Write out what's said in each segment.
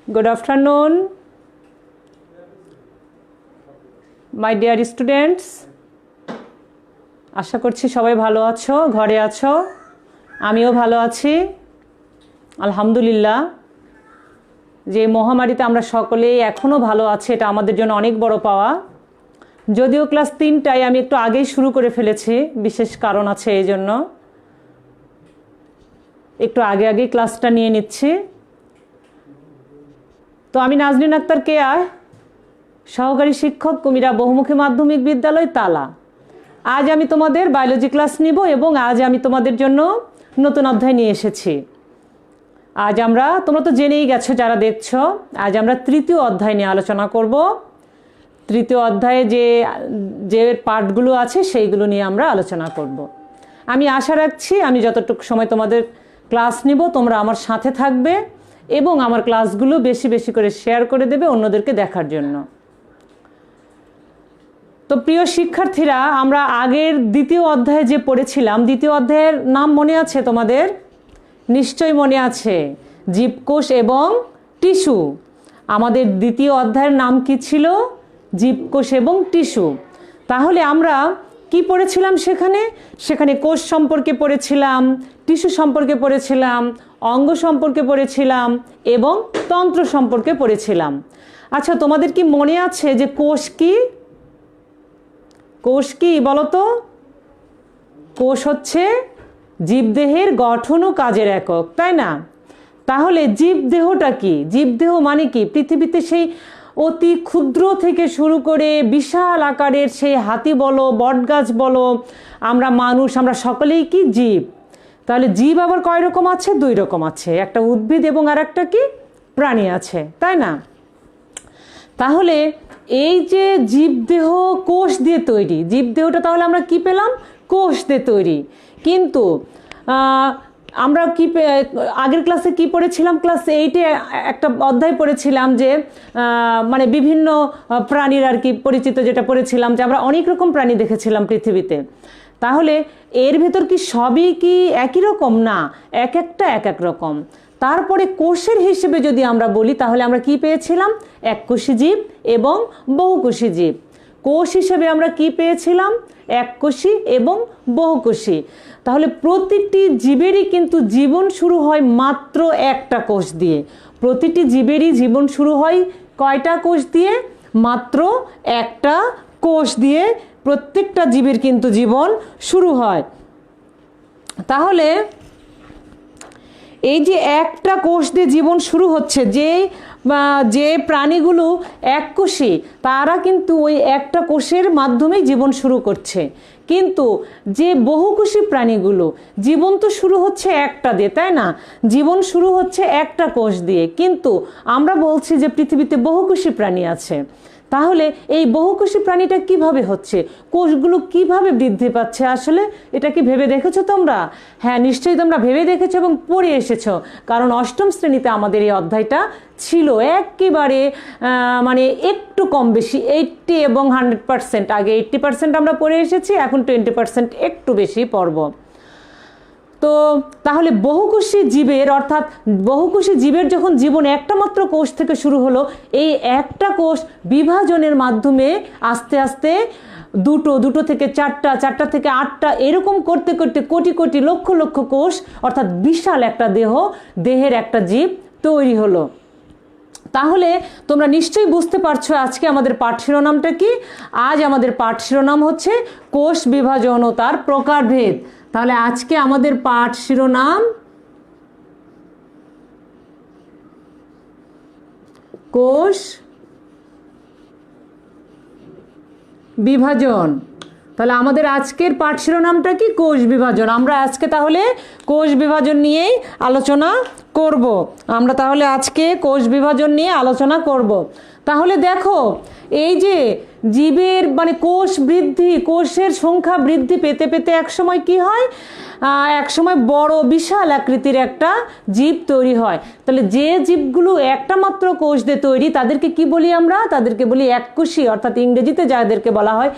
Good afternoon, my dear students. আশা করছি সবাই ভালো আছো, ঘরে আছো, আমিও ভালো আছি আলহামদুলিল্লাহ। যে মহামারীতে আমরা সকলেই এখনও ভালো আছি, এটা আমাদের জন্য অনেক বড় পাওয়া। যদিও ক্লাস 3টায় আমি একটু আগেই শুরু করে ফেলেছি, বিশেষ কারণ আছে এই জন্য একটু আগে ক্লাসটা নিয়ে নিচ্ছি। তো আমি নাজনীন আক্তার কেয়া, সহকারী শিক্ষক, কুমিরা বহুমুখী মাধ্যমিক বিদ্যালয় তালা। আজ আমি তোমাদের বায়োলজি ক্লাস নিব এবং আজ আমি তোমাদের জন্য নতুন অধ্যায় নিয়ে এসেছি। আজ তোমরা তো জেনেই গেছো যারা দেখছো, আজ আমরা তৃতীয় অধ্যায় নিয়ে আলোচনা করব। তৃতীয় অধ্যায়ে যে পার্টগুলো আছে সেইগুলো নিয়ে আমরা আলোচনা করব। আমি আশা রাখছি আমি যতটুকু সময় তোমাদের ক্লাস নিব তোমরা আমার সাথে থাকবে এবং আমার ক্লাসগুলো বেশি বেশি করে শেয়ার করে দেবে অন্যদেরকে দেখার জন্য। তো প্রিয় শিক্ষার্থীরা, আমরা আগের দ্বিতীয় অধ্যায়ে যে পড়েছিলাম, দ্বিতীয় অধ্যায়ের নাম মনে আছে তোমাদের? নিশ্চয়ই মনে আছে, জীবকোষ এবং টিস্যু। আমাদের দ্বিতীয় অধ্যায়ের নাম কি ছিল? জীবকোষ এবং টিস্যু। তাহলে আমরা কি পড়েছিলাম সেখানে কোষ সম্পর্কে পড়েছিলাম, টিস্যু সম্পর্কে পড়েছিলাম, অঙ্গ সম্পর্কে পড়েছিলাম এবং তন্ত্র সম্পর্কে পড়েছিলাম। আচ্ছা, তোমাদের কি মনে আছে যে কোষ কি? কোষ কি বলো তো? কোষ হচ্ছে জীবদেহের গঠন ও কাজের একক, তাই না? তাহলে জীবদেহটা কি? জীবদেহ মানে কি? পৃথিবীতে সেই অতি ক্ষুদ্র থেকে শুরু করে বিশাল আকারের সেই হাতি বলো, বটগাছ বলো, আমরা মানুষ, আমরা সকলেই কি জীব। তাহলে জীব আবার কয় রকম আছে? 2 রকম আছে, একটা উদ্ভিদ এবং আর একটা কি প্রাণী আছে, তাই না? তাহলে এই যে জীবদেহ কোষ দিয়ে তৈরি, জীবদেহটা তাহলে আমরা কি পেলাম? কোষ দিয়ে তৈরি। কিন্তু আমরা কি আগের ক্লাসে কি পড়েছিলাম? ক্লাস 8-এ একটা অধ্যায় পড়েছিলাম যে মানে বিভিন্ন প্রাণীর আর কি পরিচিত, যেটা পড়েছিলাম যে আমরা অনেক রকম প্রাণী দেখেছিলাম পৃথিবীতে। তাহলে এর ভেতর কি সবই কি একই রকম? না, এক একটা এক এক রকম। তারপরে কোষের হিসেবে যদি আমরা বলি তাহলে আমরা কি পেয়েছিলাম? এককোষী জীব এবং বহুকোষী জীব। কোষ হিসেবে আমরা কি পেয়েছিলাম? এককোষী এবং বহুকোষী। তাহলে প্রতিটি জীবেরই কিন্তু জীবন শুরু হয় মাত্র একটা কোষ দিয়ে। প্রতিটি জীবেরই জীবন শুরু হয় কয়টা কোষ দিয়ে? মাত্র একটা কোষ দিয়ে প্রত্যেকটা জীবের কিন্তু জীবন শুরু হয়। তাহলে এই যে একটা কোষ দিয়ে জীবন শুরু হচ্ছে, যে প্রাণীগুলো এককোষী তারা কিন্তু ওই একটা কোষের মাধ্যমেই জীবন শুরু করছে। কিন্তু যে বহুকোষী প্রাণীগুলো, জীবন তো শুরু হচ্ছে একটা দিয়ে, তাই না? জীবন শুরু হচ্ছে একটা কোষ দিয়ে, কিন্তু আমরা বলছি যে পৃথিবীতে বহুকোষী প্রাণী আছে। তাহলে এই বহুকোষী প্রাণীটা কিভাবে হচ্ছে? কোষগুলো কিভাবে বৃদ্ধি পাচ্ছে? আসলে এটা কি ভেবে দেখেছো তোমরা? হ্যাঁ, নিশ্চয়ই তোমরা ভেবে দেখেছো এবং পড়ে এসেছো, কারণ 8ম শ্রেণীতে আমাদের এই অধ্যায়টা ছিল। একেবারে মানে একটু কম বেশি 80 এবং 100%। আগে 80% আমরা পড়ে এসেছি, এখন 20% একটু বেশি পড়ব। তো তাহলে বহুকোষী জীবের, অর্থাৎ বহুকোষী জীবের যখন জীবন একটা মাত্র কোষ থেকে শুরু হলো, এই একটা কোষ বিভাজনের মাধ্যমে আস্তে আস্তে দুটো থেকে 4টা, 4টা থেকে 8টা, এরকম করতে করতে কোটি কোটি লক্ষ লক্ষ কোষ, অর্থাৎ বিশাল একটা দেহের একটা জীব তৈরি হলো। তাহলে তোমরা নিশ্চয়ই বুঝতে পারছো আজকে আমাদের পাঠ শিরোনামটা কি। আজ আমাদের পাঠ শিরোনাম হচ্ছে কোষ বিভাজন ও তার প্রকারভেদ। তাহলে আজকে আমাদের পাঠ শিরোনাম কোষ বিভাজন। তাহলে আমাদের আজকের পাঠ শিরোনামটা কি? কোষ বিভাজন। আমরা আজকে তাহলে কোষ বিভাজন নিয়েই আলোচনা করব। আমরা তাহলে আজকে কোষ বিভাজন নিয়ে আলোচনা করব। তাহলে দেখো এই যে জীবের মানে কোষ বৃদ্ধি, কোষের সংখ্যা বৃদ্ধি পেতে পেতে একসময় কি হয়, একসময় বড় বিশাল আকৃতির একটা জীব তৈরি হয়। তাহলে যে জীবগুলো একটা মাত্র কোষ দিয়ে তৈরি তাদেরকে কি বলি আমরা? তাদেরকে বলি এককোষী, অর্থাৎ ইংরেজিতে যাদেরকে বলা হয়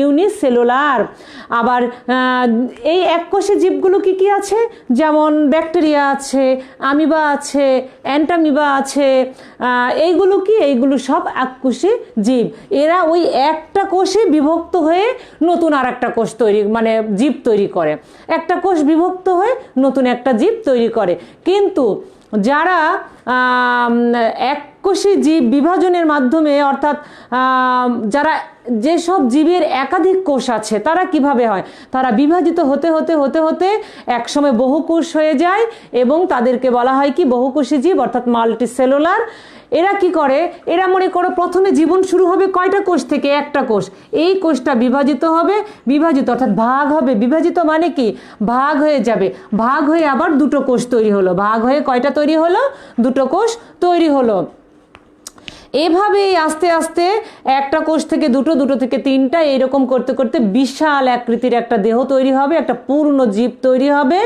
ইউনিসেলুলার। আবার এই এককোষী জীবগুলো কি কি আছে? যেমন ব্যাকটেরিয়া আছে, আমিবা আছে, অ্যান্টামিবা আছে। এইগুলো কি? এইগুলো সব এককোষী জীব। এরা ওই একটা কোষে বিভক্ত হয়ে নতুন আর একটা কোষ তৈরি মানে জীব তৈরি করে, একটা কোষ বিভক্ত হয়ে নতুন একটা জীব তৈরি করে। কিন্তু যারা এককোষী জীব বিভাজনের মাধ্যমে, অর্থাৎ যারা যেসব জীবের একাধিক কোষ আছে তারা কিভাবে হয়? তারা বিভাজিত হতে হতে হতে হতে একসময় বহুকোষ হয়ে যায় এবং তাদেরকে বলা হয় কি? বহুকোষী জীব, অর্থাৎ মাল্টিসেলুলার। এরা কি করে? এরা মনে করো প্রথমে জীবন শুরু হবে কয়টা কোষ থেকে? একটা কোষ। এই কোষটা বিভাজিত হবে, বিভাজিত অর্থাৎ ভাগ হবে। বিভাজিত মানে কি? ভাগ হয়ে যাবে। ভাগ হয়ে আবার দুটো কোষ তৈরি হলো। ভাগ হয়ে কয়টা তৈরি হলো? দুটো কোষ তৈরি হলো। এভাবেই আস্তে আস্তে একটা কোষ থেকে দুটো, দুটো থেকে তিনটা, এরকম করতে করতে বিশাল আকৃতির একটা দেহ তৈরি হবে, একটা পূর্ণ জীব তৈরি হবে।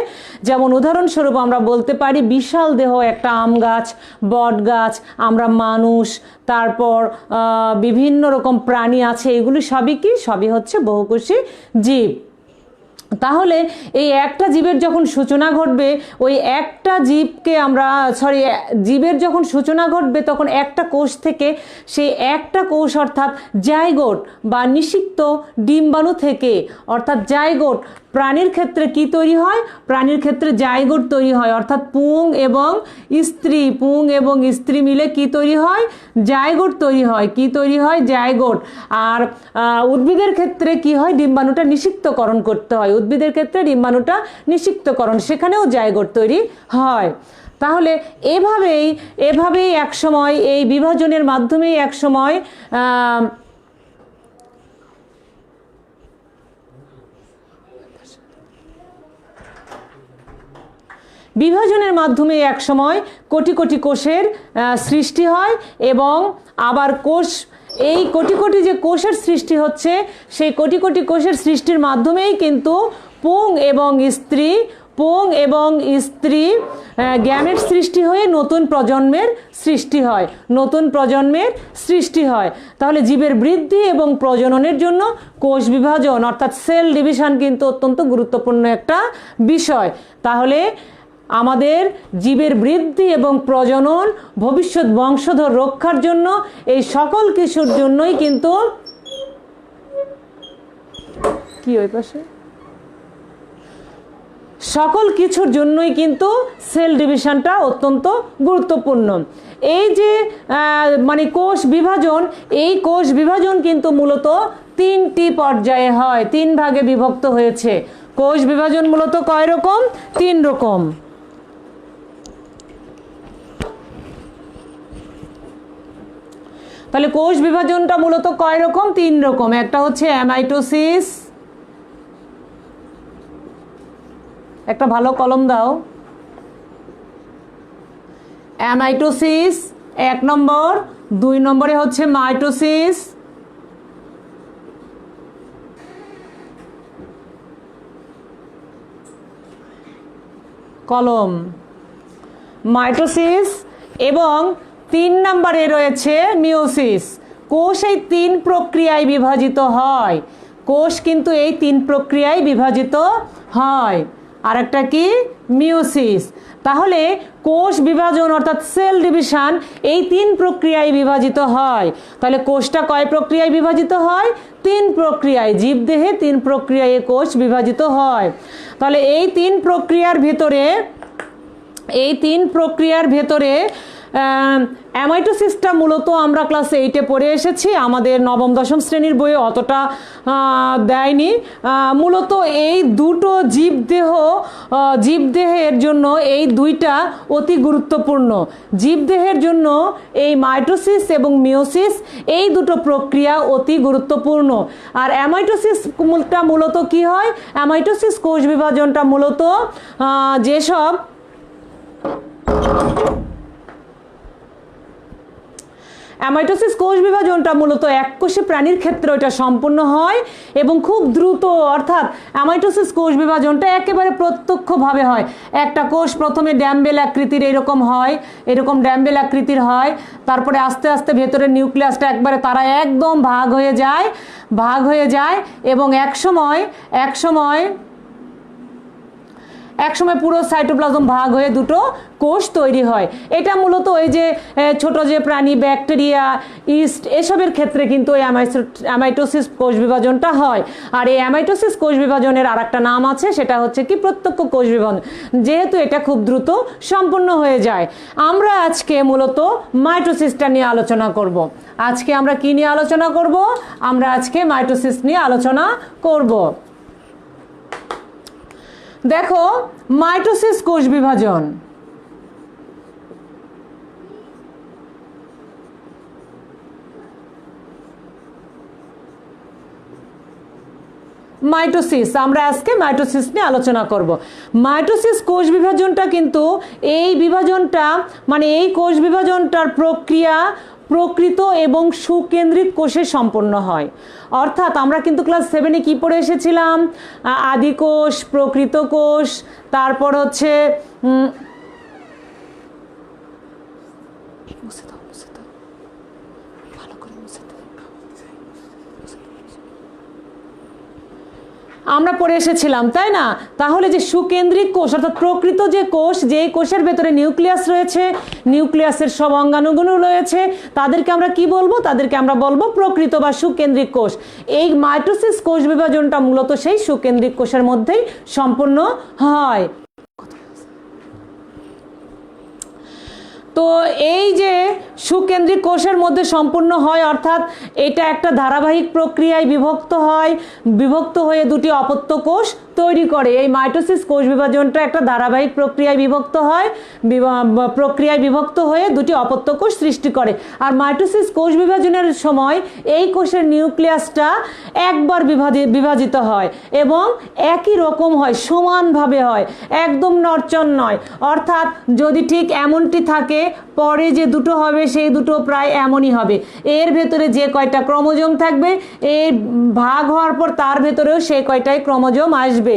যেমন উদাহরণস্বরূপ আমরা বলতে পারি বিশাল দেহ একটা আম গাছ, বট গাছ, আমরা মানুষ, তারপর বিভিন্ন রকম প্রাণী আছে। এগুলি সবই কি? সবই হচ্ছে বহুকোষী জীব। তাহলে এই একটা জীবের যখন সূচনা ঘটবে, ওই একটা জীবকে আমরা জীবের যখন সূচনা ঘটবে তখন একটা কোষ থেকে, সেই একটা কোষ অর্থাৎ জাইগোট বা নিষিক্ত ডিম্বাণু থেকে, অর্থাৎ জাইগোট প্রাণীর ক্ষেত্রে কি তৈরি হয়? প্রাণীর ক্ষেত্রে জাইগোট তৈরি হয়, অর্থাৎ পুং এবং স্ত্রী মিলে কি তৈরি হয়? জাইগোট তৈরি হয়। কি তৈরি হয়? জাইগোট। আর উদ্ভিদের ক্ষেত্রে কি হয়? ডিম্বাণুটা নিষিক্তকরণ করতে হয়। উদ্ভিদের ক্ষেত্রে ডিম্বাণুটা নিষিক্তকরণ, সেখানেও জাইগোট তৈরি হয়। তাহলে এভাবেই একসময় এই বিভাজনের মাধ্যমেই একসময় বিভাজনের মাধ্যমে একসময় কোটি কোটি কোষের সৃষ্টি হয় এবং আবার এই কোটি কোটি যে কোষের সৃষ্টি হচ্ছে, সেই কোটি কোটি কোষের সৃষ্টির মাধ্যমেই কিন্তু পুং এবং স্ত্রী গ্যামেট সৃষ্টি হয়ে নতুন প্রজন্মের সৃষ্টি হয়। তাহলে জীবের বৃদ্ধি এবং প্রজননের জন্য কোষ বিভাজন অর্থাৎ সেল ডিভিশন কিন্তু অত্যন্ত গুরুত্বপূর্ণ একটা বিষয়। তাহলে আমাদের জীবের বৃদ্ধি এবং প্রজনন, ভবিষ্যৎ বংশধর রক্ষার জন্য এই সকল কিছুর জন্যই কিন্তু সেল ডিভিশনটা অত্যন্ত গুরুত্বপূর্ণ। এই যে মানে কোষ বিভাজন, এই কোষ বিভাজন কিন্তু মূলত তিনটি পর্যায়ে হয়, তিন ভাগে বিভক্ত হয়েছে। কোষ বিভাজন মূলত কয় রকম? তিন রকম। তাহলে কোষ বিভাজনটা মূলত কয় রকম? তিন রকম। একটা হচ্ছে অ্যামাইটোসিস, একটা ভালো কলম দাও। অ্যামাইটোসিস 1 নম্বর, 2 নম্বরে হচ্ছে মাইটোসিস, কলম মাইটোসিস, এবং 3 নম্বরে রয়েছে মিওসিস। কোষ এই 3 প্রক্রিয়ায় বিভাজিত হয়। কোষ কিন্তু এই 3 প্রক্রিয়ায় বিভাজিত হয়। আর একটা কি? মিওসিস। তাহলে কোষ বিভাজন অর্থাৎ সেল ডিভিশন এই 3 প্রক্রিয়ায় বিভাজিত হয়। তাহলে কোষটা কয় প্রক্রিয়ায় বিভাজিত হয়? 3 প্রক্রিয়ায়। জীবদেহে 3 প্রক্রিয়ায় কোষ বিভাজিত হয়। তাহলে এই 3 প্রক্রিয়ার ভেতরে অ্যামাইটোসিসটা মূলত আমরা ক্লাস 8-এ পড়ে এসেছি, আমাদের নবম দশম শ্রেণীর বইয়ে অতটা দেয়নি। মূলত এই দুটো জীবদেহের জন্য এই দুইটা অতি গুরুত্বপূর্ণ। জীবদেহের জন্য এই মাইটোসিস এবং মিওসিস এই দুটো প্রক্রিয়া অতি গুরুত্বপূর্ণ। আর অ্যামাইটোসিসটা মূলত কি হয়? অ্যামাইটোসিস কোষ বিভাজনটা মূলত যেসব অ্যামাইটোসিস কোষ বিভাজনটা মূলত এককোষী প্রাণীর ক্ষেত্রে এটা সম্পূর্ণ হয় এবং খুব দ্রুত, অর্থাৎ অ্যামাইটোসিস কোষ বিভাজনটা একেবারে প্রত্যক্ষভাবে হয়। একটা কোষ প্রথমে ড্যাম্বেল আকৃতির এরকম হয়, এরকম ড্যাম্বেল আকৃতির হয়, তারপরে আস্তে আস্তে ভেতরের নিউক্লিয়াসটা একবারে তারা একদম ভাগ হয়ে যায় এবং এক সময় পুরো সাইটোপ্লাজম ভাগ হয়ে দুটো কোষ তৈরি হয়। এটা মূলত ওই যে ছোট যে প্রাণী, ব্যাকটেরিয়া, ইস্ট, এসবের ক্ষেত্রে কিন্তু এই অ্যামাইটোসিস কোষ বিভাজনটা হয়। আর এই অ্যামাইটোসিস কোষ বিভাজনের আরেকটা নাম আছে, সেটা হচ্ছে কি প্রত্যক্ষ কোষ বিভাজন, যেহেতু এটা খুব দ্রুত সম্পন্ন হয়ে যায়। আমরা আজকে মূলত মাইটোসিসটা নিয়ে আলোচনা করব। আজকে আমরা কি নিয়ে আলোচনা করব? আমরা আজকে মাইটোসিস নিয়ে আলোচনা করব। দেখো, মাইটোসিস কোষ বিভাজন, মাইটোসিস, আমরা আজকে মাইটোসিস নিয়ে আলোচনা করব। মাইটোসিস কোষ বিভাজনটা কিন্তু এই বিভাজনটা মানে এই কোষ বিভাজনটার প্রক্রিয়া প্রকৃত এবং সুকেন্দ্রিক কোষে সম্পন্ন হয়। অর্থাৎ আমরা কিন্তু ক্লাস 7-এ কি পড়ে এসেছিলাম? আদি কোষ, প্রকৃত কোষ, তারপর হচ্ছে আমরা পড়ে এসেছিলাম, তাই না? তাহলে যে সুকেন্দ্রিক কোষ অর্থাৎ প্রকৃত যে কোষ, যেই কোষের ভেতরে নিউক্লিয়াস রয়েছে, নিউক্লিয়াসের সব অঙ্গাণুগুলো রয়েছে, তাদেরকে আমরা কি বলবো? তাদেরকে আমরা বলবো প্রকৃত বা সুকেন্দ্রিক কোষ। এই মাইটোসিস কোষ বিভাজনটা মূলত সেই সুকেন্দ্রিক কোষের মধ্যেই সম্পূর্ণ হয়। তো এই যে সুকেন্দ্রিক কোষের মধ্যে সম্পূর্ণ হয়, অর্থাৎ এটা একটা ধারাবাহিক প্রক্রিয়ায় বিভক্ত হয়ে দুটি অপত্য কোষ তৈরি করে। এই মাইটোসিস কোষ বিভাজনটা একটা ধারাবাহিক প্রক্রিয়ায় বিভক্ত হয়ে দুটি অপত্য কোষ সৃষ্টি করে। আর মাইটোসিস কোষ বিভাজনের সময় এই কোষের নিউক্লিয়াসটা একবার বিভাজিত হয় এবং একই রকম হয়, সমানভাবে হয়, একদম নড়চড় নয়। অর্থাৎ যদি ঠিক এমনটি থাকে, পরে যে দুটো হবে সেই দুটো প্রায় এমনই হবে। এর ভেতরে যে কয়টা ক্রোমোজোম থাকবে, এই ভাগ হওয়ার পর তার ভেতরেও সেই কয়টাই ক্রোমোজোম আসবে।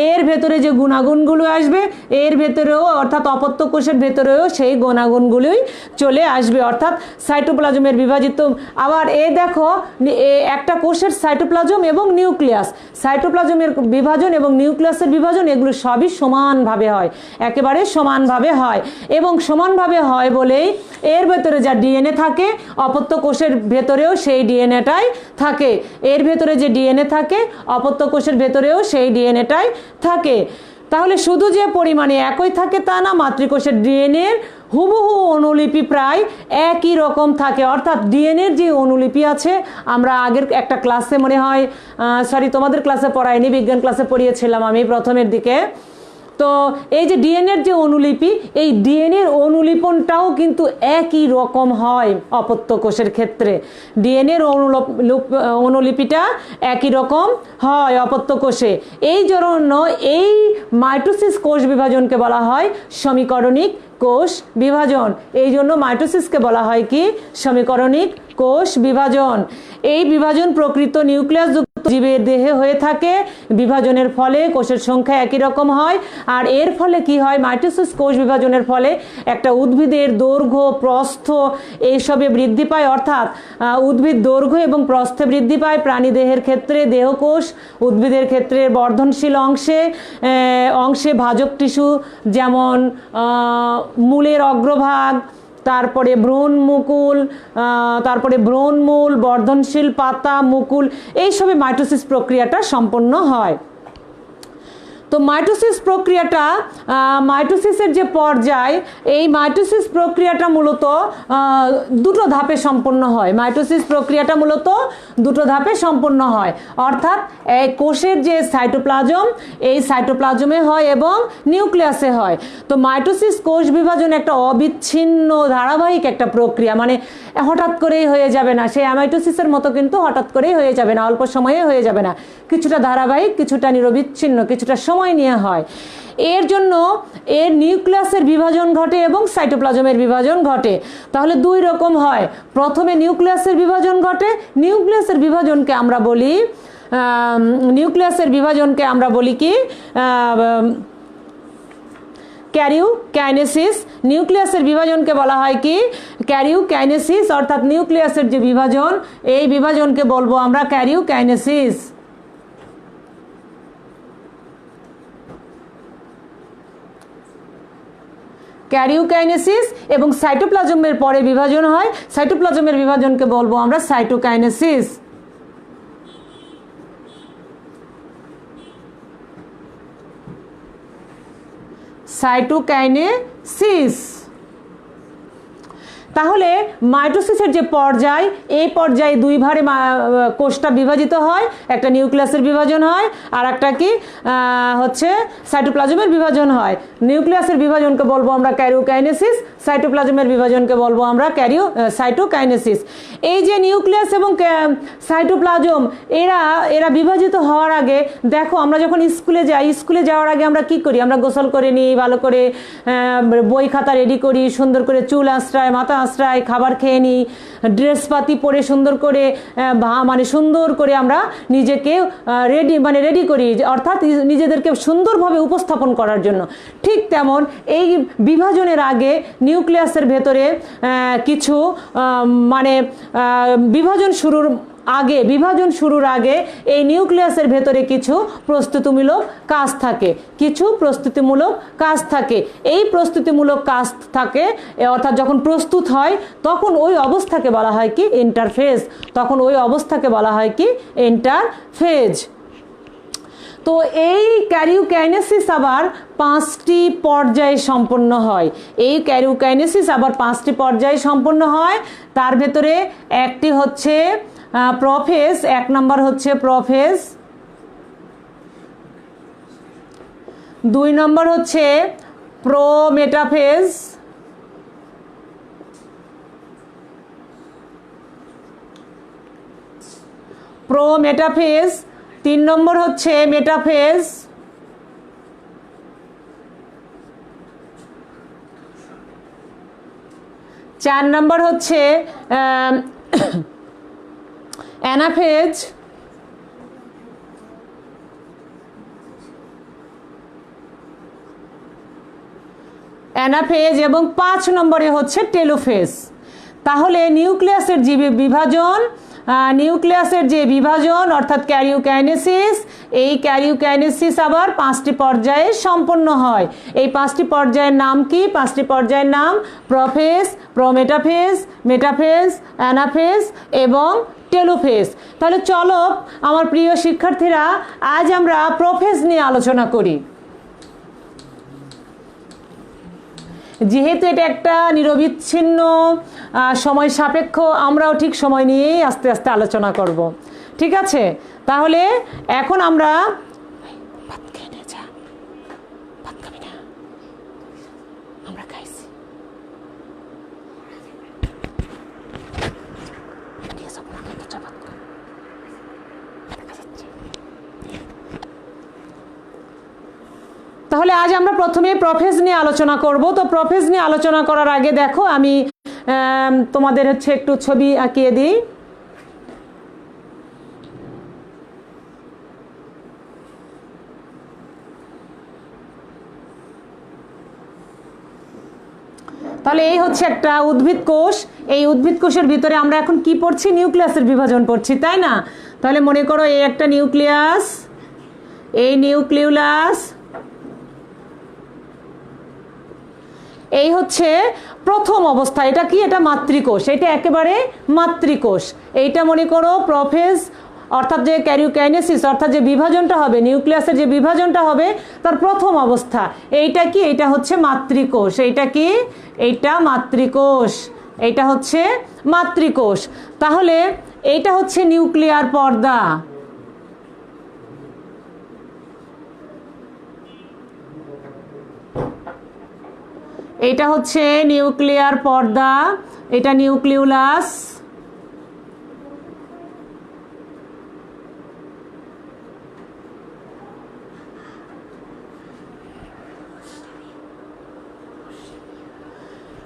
এর ভেতরে যে গুণাগুণগুলো আসবে, এর ভেতরেও অর্থাৎ অপত্য কোষের ভেতরেও সেই গুণাগুণগুলোই চলে আসবে, অর্থাৎ সাইটোপ্লাজমের বিভাজিত। আবার দেখো, একটা কোষের সাইটোপ্লাজম এবং নিউক্লিয়াস, সাইটোপ্লাজমের বিভাজন এবং নিউক্লিয়াসের বিভাজন, এগুলো সবই সমানভাবে হয়, একেবারে সমানভাবে হয়। এবং সমানভাবে হয় বলেই এর ভেতরে যা ডিএনএ থাকে, অপত্য কোষের ভেতরেও সেই ডিএনএটাই থাকে। এর ভেতরে যে ডিএনএ থাকে, অপত্য কোষের ভেতরেও সেই ডিএনএটাই থাকে। তাহলে শুধু যে পরিমাণে একই থাকে তা না, মাতৃকোষের ডিএনএর হুবহু অনুলিপি প্রায় একই রকম থাকে। অর্থাৎ ডিএনএর যে অনুলিপি আছে, আমরা আগের একটা ক্লাসে মনে হয়, তোমাদের ক্লাসে পড়াইনি, বিজ্ঞান ক্লাসে পড়িয়েছিলাম আমি প্রথমের দিকে। তো এই যে ডিএনএর যে অনুলিপি, এই ডিএনএর অনুলিপনটাও কিন্তু একই রকম হয় অপত্য কোষের ক্ষেত্রে। ডিএনএর অনুলিপিটা একই রকম হয় অপত্য কোষে। এই জন্য এই মাইটোসিস কোষ বিভাজনকে বলা হয় সমীকরণিক কোষ বিভাজন। এই জন্য মাইটোসিসকে বলা হয় কি? সমীকরণিক কোষ বিভাজন। এই বিভাজন প্রকৃত নিউক্লিয়াস যুক্ত জীবের দেহে হয়ে থাকে। বিভাজনের ফলে কোষের সংখ্যা একই রকম হয়। আর এর ফলে কি হয়? মাইটোসিস কোষ বিভাজনের ফলে একটা উদ্ভিদের দৈর্ঘ্য, প্রস্থ এইসবে বৃদ্ধি পায়। অর্থাৎ উদ্ভিদ দৈর্ঘ্য এবং প্রস্থে বৃদ্ধি পায়। প্রাণী দেহের ক্ষেত্রে দেহকোষ, উদ্ভিদের ক্ষেত্রে বর্ধনশীল অংশে ভাজক টিস্যু, যেমন মূলের অগ্রভাগ, তারপরে ব্রণমূল, বর্ধনশীল পাতা, মুকুল, এইসবে মাইটোসিস প্রক্রিয়াটা সম্পন্ন হয়। তো মাইটোসিস প্রক্রিয়াটা, মাইটোসিসের যে পর্যায়, এই মাইটোসিস প্রক্রিয়াটা মূলত দুটো ধাপে সম্পন্ন হয়। মাইটোসিস প্রক্রিয়াটা মূলত দুটো ধাপে সম্পন্ন হয়। অর্থাৎ এই কোষের যে সাইটোপ্লাজম, এই সাইটোপ্লাজমে হয় এবং নিউক্লিয়াসে হয়। তো মাইটোসিস কোষ বিভাজন একটা অবিচ্ছিন্ন ধারাবাহিক একটা প্রক্রিয়া, মানে হঠাৎ করেই হয়ে যাবে না। সেই অ্যামাইটোসিসের মতো কিন্তু হঠাৎ করেই হয়ে যাবে না, অল্প সময়ে হয়ে যাবে না। কিছুটা ধারাবাহিক, কিছুটা নিরবিচ্ছিন্ন, কিছুটা সময় সময় নেওয়া হয়। এর জন্য এর নিউক্লিয়াসের বিভাজন ঘটে এবং সাইটোপ্লাজমের বিভাজন ঘটে। তাহলে দুই রকম হয়, প্রথমে নিউক্লিয়াসের বিভাজন ঘটে, নিউক্লিয়াসের বিভাজনকে আমরা বলি কি ক্যারিওকাইনেসিস। নিউক্লিয়াসের বিভাজনকে বলা হয় কি ক্যারিওকাইনেসিস, অর্থাৎ নিউক্লিয়াসের যে বিভাজন, এই বিভাজনকে বলবো আমরা ক্যারিওকাইনেসিস। ক্যারিওকাইনেসিস এবং সাইটোপ্লাজমের পরে বিভাজন হয়, সাইটোপ্লাজমের বিভাজনকে বলবো আমরা সাইটোকাইনেসিস। সাইটোকাইনেসিস। তাহলে মাইটোসিসের যে পর্যায়, এই পর্যায়ে দুই ভাগে কোষটা বিভাজিত হয়, একটা নিউক্লিয়াসের বিভাজন হয় আর একটা কি হচ্ছে সাইটোপ্লাজমের বিভাজন হয়। নিউক্লিয়াসের বিভাজনকে বলবো আমরা ক্যারিওকাইনেসিস, সাইটোপ্লাজমের বিভাজনকে বলবো আমরা সাইটোকাইনেসিস। এই যে নিউক্লিয়াস এবং সাইটোপ্লাজম এরা বিভাজিত হওয়ার আগে দেখো, আমরা যখন স্কুলে যাওয়ার আগে আমরা কি করি, আমরা গোসল করে নিই, ভালো করে বই খাতা রেডি করি, সুন্দর করে চুল আঁচড়াই, মাথা আঁচড়াই, খাবার খেয়ে নিই, ড্রেসপাতি পরে সুন্দর করে আমরা নিজেকে রেডি করি, অর্থাৎ নিজেদেরকে সুন্দরভাবে উপস্থাপন করার জন্য। ঠিক তেমন এই বিভাজনের আগে নিউক্লিয়াসের ভেতরে কিছু বিভাজন শুরুর আগে এই নিউক্লিয়াসের ভেতরে কিছু প্রস্তুতিমূলক কাজ থাকে। এই প্রস্তুতিমূলক কাজ থাকে, অর্থাৎ যখন প্রস্তুত হয় তখন ওই অবস্থাকে বলা হয় কি ইন্টারফেজ। তো এই ক্যারিওকাইনেসিস আবার 5টি পর্যায়ে সম্পন্ন হয়। তার ভেতরে একটি হচ্ছে প্রোফেজ, 1 নম্বর হচ্ছে প্রোফেজ, 2 নম্বর হচ্ছে প্রোমেটাফেজ, 3 নম্বর হচ্ছে মেটাফেজ, 4 নম্বর হচ্ছে অ্যানাফেজ, এবং 5 নম্বরে হচ্ছে টেলোফেজ। তাহলে নিউক্লিয়াসের যে বিভাজন অর্থাৎ ক্যারিওকাইনেসিস, এই ক্যারিওকাইনেসিস আবার 5টি পর্যায়ে সম্পন্ন হয়। এই 5টি পর্যায়ের নাম কি? 5টি পর্যায়ের নাম প্রোফেজ, প্রোমেটাফেজ, মেটাফেজ, অ্যানাফেজ এবং টেলোফেজ। তাহলে চলো আমার প্রিয় শিক্ষার্থীরা, আজ আমরা প্রোফেজ নিয়ে আলোচনা করি। যেহেতু এটা একটা নিরবিচ্ছিন্ন সময় সাপেক্ষ, আমরাও ঠিক সময় নিয়েই আস্তে আস্তে আলোচনা করব। ঠিক আছে, তাহলে এখন আমরা তাহলে আজ আমরা প্রথমে প্রোফেজ নিয়ে আলোচনা করব। তো প্রোফেজ নিয়ে আলোচনা করার আগে দেখো, আমি তোমাদের একটু ছবি আঁকিয়ে দিই। তাহলে এই হচ্ছে একটা উদ্ভিদ কোষ। এই উদ্ভিদ কোষের ভিতরে আমরা এখন কি পড়ছি? নিউক্লিয়াসের বিভাজন পড়ছি, তাই না? তাহলে মনে করো এই একটা নিউক্লিয়াস, এই নিউক্লিউলাস, এই হচ্ছে প্রথম অবস্থা। এটা কি? এটা মাতৃকোষ, এটা একেবারে মাতৃকোষ। এইটা মনে করো প্রোফেজ, অর্থাৎ যে ক্যারিওকাইনেসিস অর্থাৎ যে বিভাজনটা হবে, নিউক্লিয়াসের যে বিভাজনটা হবে তার প্রথম অবস্থা। এইটা কি? এটা হচ্ছে মাতৃকোষ। এইটা কি? এইটা মাতৃকোষ। এইটা হচ্ছে মাতৃকোষ। তাহলে এইটা হচ্ছে নিউক্লিয়ার পর্দা। এটা হচ্ছে নিউক্লিয়ার পর্দা, এটা নিউক্লিউলাস।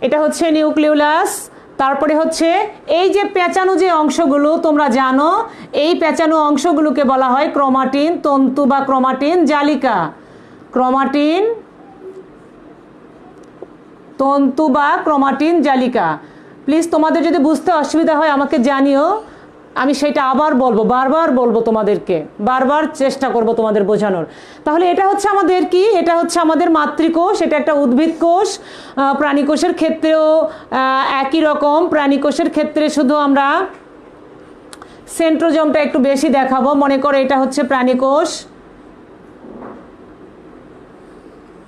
এটা হচ্ছে নিউক্লিওলাস। তারপরে হচ্ছে এই যে পেঁচানো যে অংশগুলো তোমরা জানো, এই পেঁচানো অংশগুলোকে বলা হয় ক্রোমাটিন তন্তু বা ক্রোমাটিন জালিকা। ক্রোমাটিন তন্তু বা ক্রোমাটিন জালিকা। প্লিজ তোমাদের যদি বুঝতে অসুবিধা হয় আমাকে জানিও, আমি সেটা আবার বলবো, বারবার বলবো তোমাদেরকে, বারবার চেষ্টা করব তোমাদের বোঝানোর। তাহলে এটা হচ্ছে আমাদের কি, এটা হচ্ছে আমাদের মাতৃকোষ, এটা একটা উদ্ভিদ কোষ। প্রাণীকোষের ক্ষেত্রেও একই রকম। প্রাণীকোষের ক্ষেত্রে শুধু আমরা সেন্ট্রোজোমটা একটু বেশি দেখাবো। মনে করো এটা হচ্ছে প্রাণীকোষ,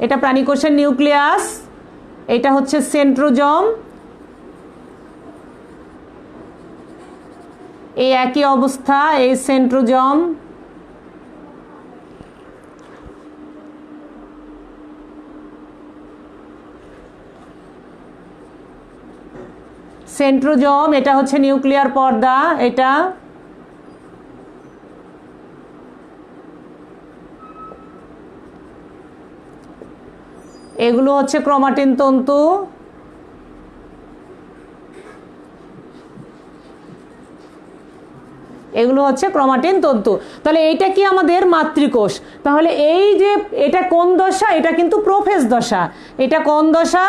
এটা প্রাণীকোষের নিউক্লিয়াস, এটা হচ্ছে সেন্ট্রোজোম। এই একই অবস্থা, এই সেন্ট্রোজোম। সেন্ট্রোজোম, এটা হচ্ছে নিউক্লিয়ার পর্দা, এটা এগুলো হচ্ছে ক্রোমাটিন তন্তু। এগুলো হচ্ছে ক্রোমাটিন তন্তু। তাহলে এইটা কি আমাদের মাতৃকোষ। তাহলে এই যে এটা কোন দশা, এটা কিন্তু প্রোফেজ দশা। এটা কোন দশা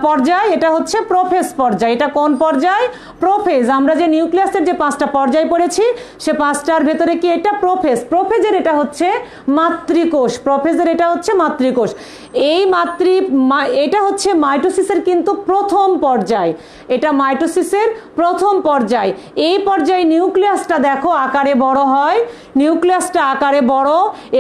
পর্যায়, এটা হচ্ছে প্রোফেজ পর্যায়। এটা কোন পর্যায়, প্রোফেজ। আমরা যে নিউক্লিয়াসের যে 5টা পর্যায় পড়েছি সে 5টার ভেতরে কি এটা প্রোফেজ। প্রোফেজের এটা হচ্ছে মাতৃকোষ, প্রোফেজের এটা হচ্ছে মাতৃকোষ। এই এটা হচ্ছে মাইটোসিসের কিন্তু প্রথম পর্যায়, এটা মাইটোসিসের প্রথম পর্যায়। এই পর্যায়ে নিউক্লিয়াসটা দেখো আকারে বড় হয়, নিউক্লিয়াসটা আকারে বড়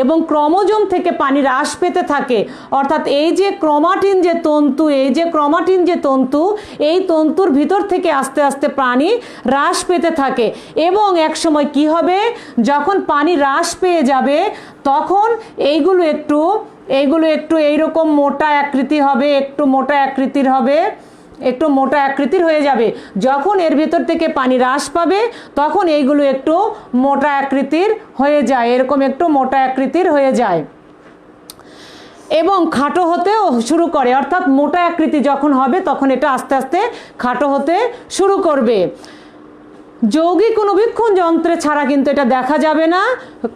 এবং ক্রোমোজোম থেকে পানি হ্রাস পেতে থাকে। অর্থাৎ এই যে ক্রোমাটিন যে তন্তু, এই যে ক্রোমাটিন যে তন্তু, এই তন্তুর ভিতর থেকে আস্তে আস্তে পানি হ্রাস পেতে থাকে। এবং এক সময় কি হবে, যখন পানি হ্রাস পেয়ে যাবে তখন এইগুলো একটু এইরকম মোটা আকৃতি হবে, একটু মোটা আকৃতির হবে, একটু মোটা আকৃতির হয়ে যাবে। যখন এর ভিতর থেকে পানি হ্রাস পাবে তখন এইগুলো একটু মোটা আকৃতির হয়ে যায়, এরকম একটু মোটা আকৃতির হয়ে যায় এবং খাটো হতেও শুরু করে। অর্থাৎ মোটা আকৃতি যখন হবে তখন এটা আস্তে আস্তে খাটো হতে শুরু করবে। যৌগিক অনুবীক্ষণ যন্ত্রে ছাড়া কিন্তু এটা দেখা যাবে না,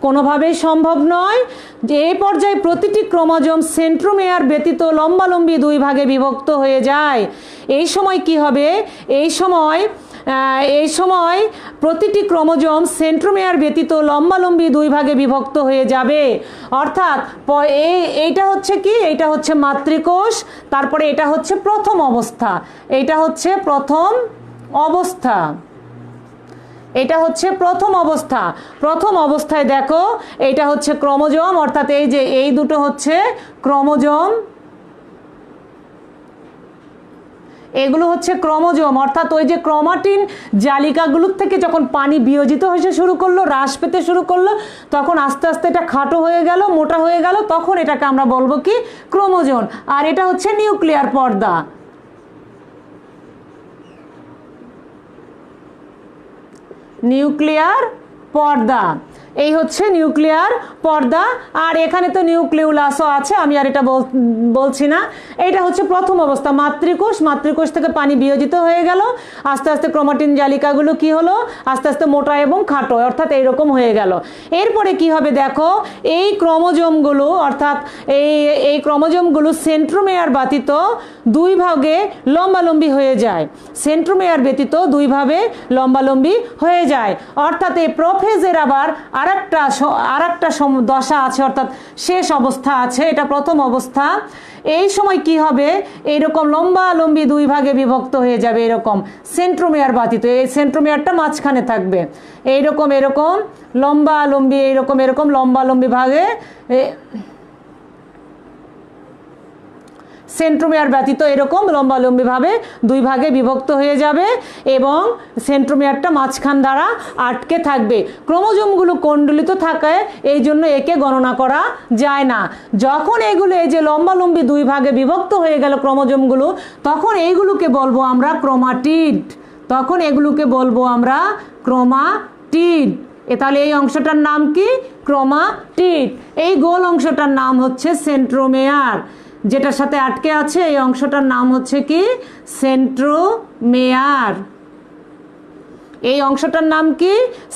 কোনোভাবেই সম্ভব নয়। যে এই পর্যায়ে প্রতিটি ক্রোমোজোম সেন্ট্রোমেয়ার ব্যতীত লম্বালম্বি 2 ভাগে বিভক্ত হয়ে যায়। এই সময় কি হবে, এই সময় প্রতিটি ক্রোমোজোম সেন্ট্রোমেয়ার ব্যতীত লম্বালম্বি 2 ভাগে বিভক্ত হয়ে যাবে। অর্থাৎ এইটা হচ্ছে কি, এইটা হচ্ছে মাতৃকোষ, তারপরে এটা হচ্ছে প্রথম অবস্থা, এইটা হচ্ছে প্রথম অবস্থা, এটা হচ্ছে প্রথম অবস্থা। প্রথম অবস্থায় দেখো এটা হচ্ছে ক্রোমোজোম, অর্থাৎ এই যে এই দুটো হচ্ছে ক্রোমোজোম, এগুলো হচ্ছে ক্রোমোজোম। অর্থাৎ ওই যে ক্রোমাটিন জালিকাগুলোর থেকে যখন পানি বিয়োজিত হতে শুরু করলো, হ্রাস পেতে শুরু করলো, তখন আস্তে আস্তে এটা খাটো হয়ে গেল, মোটা হয়ে গেল, তখন এটাকে আমরা বলবো কি ক্রোমোজোম। আর এটা হচ্ছে নিউক্লিয়ার পর্দা, নিউক্লিয়ার পর্দা, এই হচ্ছে নিউক্লিয়ার পর্দা। আর এখানে তো নিউক্লিওলাসও আছে, আমি আর এটা বলছি না। এটা হচ্ছে প্রথম অবস্থা মাতৃকোষ, মাতৃকোষ থেকে পানি বিয়োজিত হয়ে গেল, আস্তে আস্তে ক্রোমাটিন জালিকাগুলো কি হলো, আস্তে আস্তে মোটা এবং খাটো, অর্থাৎ এইরকম হয়ে গেল। এরপরে কি হবে দেখো, এই ক্রোমোজোমগুলো অর্থাৎ এই ক্রোমোজোমগুলো সেন্ট্রোমেয়ার ব্যতীত 2 ভাগে লম্বালম্বি হয়ে যায়, সেন্ট্রোমেয়ার ব্যতীত 2 ভাগে লম্বালম্বি হয়ে যায়। অর্থাৎ এই প্রোফেজের আবার আরেকটা দশা আছে, অর্থাৎ শেষ অবস্থা আছে। এটা প্রথম অবস্থা। এই সময় কি হবে, এইরকম লম্বালম্বি 2 ভাগে বিভক্ত হয়ে যাবে, এরকম সেন্ট্রোমেয়ার ব্যতীত। এই সেন্ট্রোমেয়ারটা মাঝখানে থাকবে, এইরকম এরকম লম্বালম্বি, এরকম লম্বালম্বি ভাগে সেন্ট্রোমেয়ার ব্যতীত এরকম লম্বালম্বিভাবে 2 ভাগে বিভক্ত হয়ে যাবে এবং সেন্ট্রোমেয়ারটা মাঝখান দ্বারা আটকে থাকবে। ক্রোমোজোমগুলো কুণ্ডলিত থাকায় এই জন্য একে গণনা করা যায় না। যখন এগুলো এই যে লম্বালম্বি 2 ভাগে বিভক্ত হয়ে গেল ক্রোমোজোমগুলো, তখন এইগুলোকে বলবো আমরা ক্রোমাটিড, তখন এগুলোকে বলবো আমরা ক্রোমাটিড। তাহলে এই অংশটার নাম কি, ক্রোমাটিড। এই গোল অংশটার নাম হচ্ছে সেন্ট্রোমেয়ার, যেটার সাথে আটকে আছে এই অংশটার নাম হচ্ছে কি সেন্ট্রোমেয়ার। এই অংশটার নাম কি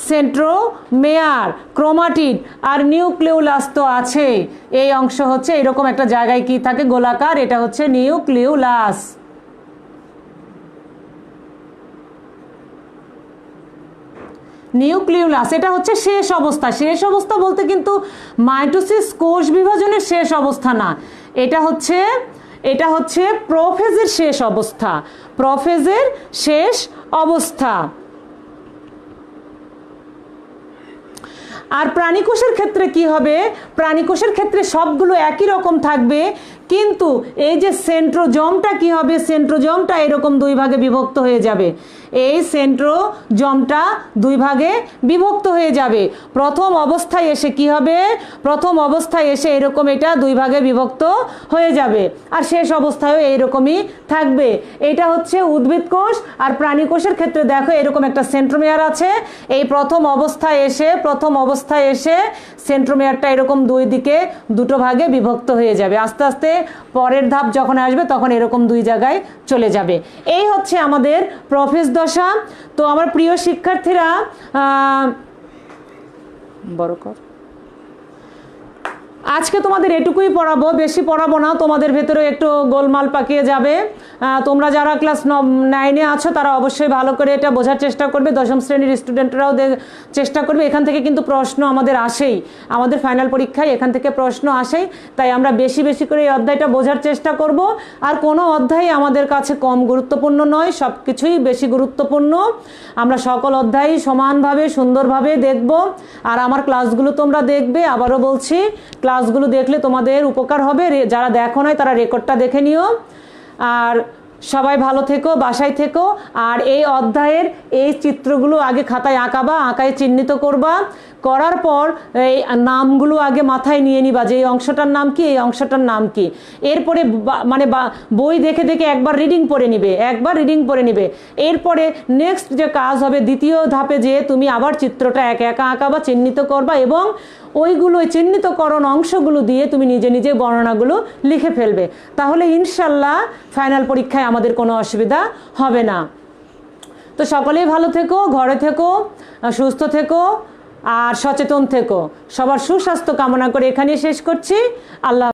সেন্ট্রোমেয়ার। ক্রোমাটিড আর নিউক্লিওলাস তো আছে, এই অংশ হচ্ছে এরকম একটা জায়গায় কি থাকে গোলাকার, এটা হচ্ছে নিউক্লিওলাস। নিউক্লিওলাস এটা হচ্ছে শেষ অবস্থা। শেষ অবস্থা বলতে কিন্তু মাইটোসিস কোষ বিভাজনের শেষ অবস্থা না, এটা হচ্ছে প্রোফেজের শেষ অবস্থা, প্রোফেজের শেষ অবস্থা। আর প্রাণীকোষের ক্ষেত্রে কি হবে, প্রাণীকোষের ক্ষেত্রে সবগুলো একই রকম থাকবে, কিন্তু এই যে সেন্ট্রোজোমটা কি হবে, সেন্ট্রোজোমটা এরকম দুই ভাগে বিভক্ত হয়ে যাবে। এই সেন্ট্রোজোমটা দুই ভাগে বিভক্ত হয়ে যাবে। প্রথম অবস্থায় এসে কি হবে, প্রথম অবস্থায় এসে এরকম এটা দুই ভাগে বিভক্ত হয়ে যাবে, আর শেষ অবস্থায়ও এইরকমই থাকবে। এটা হচ্ছে উদ্ভিদ কোষ। আর প্রাণী কোষের ক্ষেত্রে দেখো এরকম একটা সেন্ট্রোমিয়ার আছে, এই প্রথম অবস্থায় এসে সেন্ট্রোমিয়ারটা এরকম দুই দিকে দুটো ভাগে বিভক্ত হয়ে যাবে। আস্তে আস্তে পরের ধাপ যখন আসবে তখন এরকম দুই জায়গায় চলে যাবে। এই হচ্ছে আমাদের প্রোফেজ দশা। তো আমার প্রিয় শিক্ষার্থীরা, বড় কর, আজকে তোমাদের এটুকুই পড়াবো, বেশি পড়াবো না, তোমাদের ভেতরে একটু গোলমাল পাকিয়ে যাবে। তোমরা যারা ক্লাস 9-এ আছো তারা অবশ্যই ভালো করে এটা বোঝার চেষ্টা করবে, দশম শ্রেণীর স্টুডেন্টরাও চেষ্টা করবে। এখান থেকে কিন্তু প্রশ্ন আমাদের আসেই, আমাদের ফাইনাল পরীক্ষায় এখান থেকে প্রশ্ন আসেই, তাই আমরা বেশি বেশি করে এই অধ্যায়টা বোঝার চেষ্টা করব। আর কোনো অধ্যায় আমাদের কাছে কম গুরুত্বপূর্ণ নয়, সব কিছুই বেশি গুরুত্বপূর্ণ। আমরা সকল অধ্যায়ই সমানভাবে সুন্দরভাবে দেখব। আর আমার ক্লাসগুলো তোমরা দেখবে, আবারও বলছি ক্লাসগুলো দেখলে তোমাদের উপকার হবে। যারা দেখো নাই তারা রেকর্ডটা দেখে নিও। আর সবাই ভালো থেকো, বাসায় থেকো। আর এই অধ্যায়ের এই চিত্রগুলো আগে খাতায় আঁকাবা, আঁকায় চিহ্নিত করবা, করার পর এই নামগুলো আগে মাথায় নিয়ে নিবা যে এই অংশটার নাম কি, এই অংশটার নাম কি। এরপরে মানে বই দেখে দেখে একবার রিডিং পড়ে নিবে। এরপরে নেক্সট যে কাজ হবে, দ্বিতীয় ধাপে যে তুমি আবার চিত্রটা একা একা আঁকাবা, চিহ্নিত করবা, এবং ওইগুলো চিহ্নিতকরণ অংশগুলো দিয়ে তুমি নিজে নিজে বর্ণনাগুলো লিখে ফেলবে। তাহলে ইনশাল্লাহ ফাইনাল পরীক্ষায় আমাদের কোনো অসুবিধা হবে না। তো সকলেই ভালো থেকো, ঘরে থেকো, সুস্থ থেকো আর সচেতন থেকো। সবার সুস্বাস্থ্য কামনা করে এখানেই শেষ করছি। আল্লাহ।